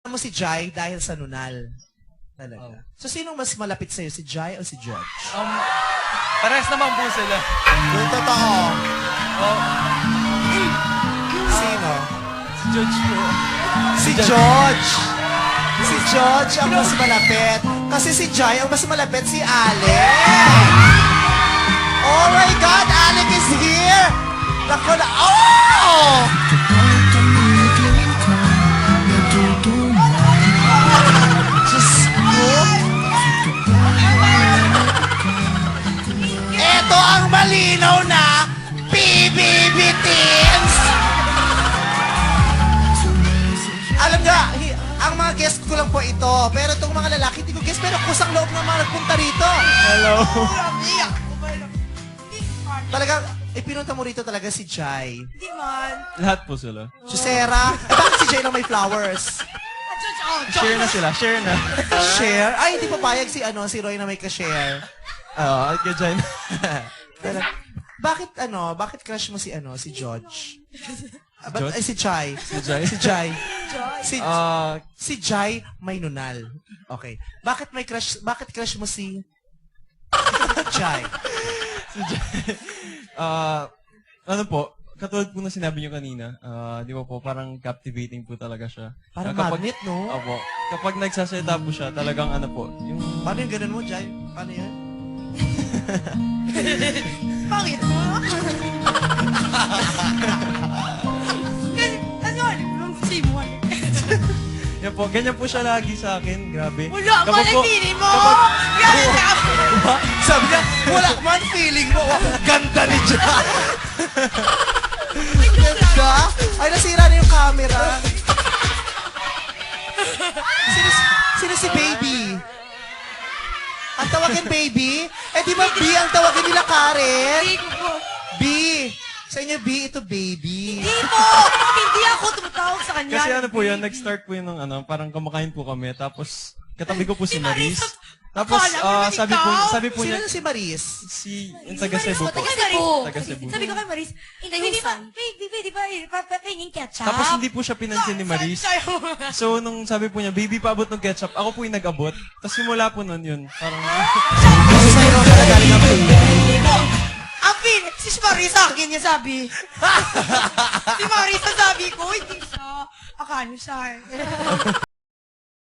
mo si Jai dahil sa nunal. Talaga. Oh. So, sinong mas malapit sa'yo? Si Jai o si George? Parehas naman po sila. Yung totoo. Oh, Sino? si George po. Si George. Si George ang mas malapit. Kasi si Jai ang mas malapit si Alec. Oh my God! Alec is here! Naku na... Oh! Diyos ko. Ito ang malinaw na PBB Teens! Alam nga, ang mga guest ko lang po ito. Pero itong mga lalaki, hindi ko guest. Pero kusang loob ng mga nagpunta rito. Hello. Talagang, ipinunta mo rito talaga si Jai. Hindi man. Lahat po sila. Jusera, bakit si Jai lang may flowers? Share na sila. Share na. Share? Ay, hindi papayag si, si Roy na may ka-share. Oo, at ka dyan. Bakit crush mo si, si George? George? Ay, si Jai. Si Jai? Si Jai. Ah, Si Jai may nunal. Okay. Bakit crush mo si Jai? si Jai. Ano po, katulad po na sinabi niyo kanina, di ba po, parang captivating po talaga siya. Parang Kapag- magnet, no? Opo. Kapag nagsasalita po siya, talagang ano po, yung... Paano yung ganun mo, Jai? Paano yan? Bakit mo? Ano yun? Anong simon? Yan po, ganyan po siya lagi sa akin. Grabe. Wala, Kapag po- malay mo! Grabe ka! Sabi niya, wala man feeling mo. Wow, ganda ni Jai. Ganda? Ay, nasira na yung camera. Sino si Baby? Ang tawagin Baby? Eh, di ba B ang tawagin nila Karen? Hindi ko po. B. Sa inyo, B, ito Baby. Hindi po! Hindi ako tumatawag sa kanya. Kasi ano po yun, nag-start po yun ng parang kumakain po kami, tapos katabi ko po si Maris. Tapos, sabi po Sino niya, na si Maris? yung taga Cebu po. Taga Cebu. Taga Cebu. Sabi ko kay Maris, hindi ba, di ba, papapingin ketchup? Tapos hindi po siya pinansin ni Maris. So, nung sabi po niya, baby, paabot ng ketchup, ako po yung nag-abot. Tapos simula po nun yun, parang... Sa'yo na galing ang Ang si Maris sa akin niya sabi. Si Maris sa sabi ko, hindi siya. Akala siya.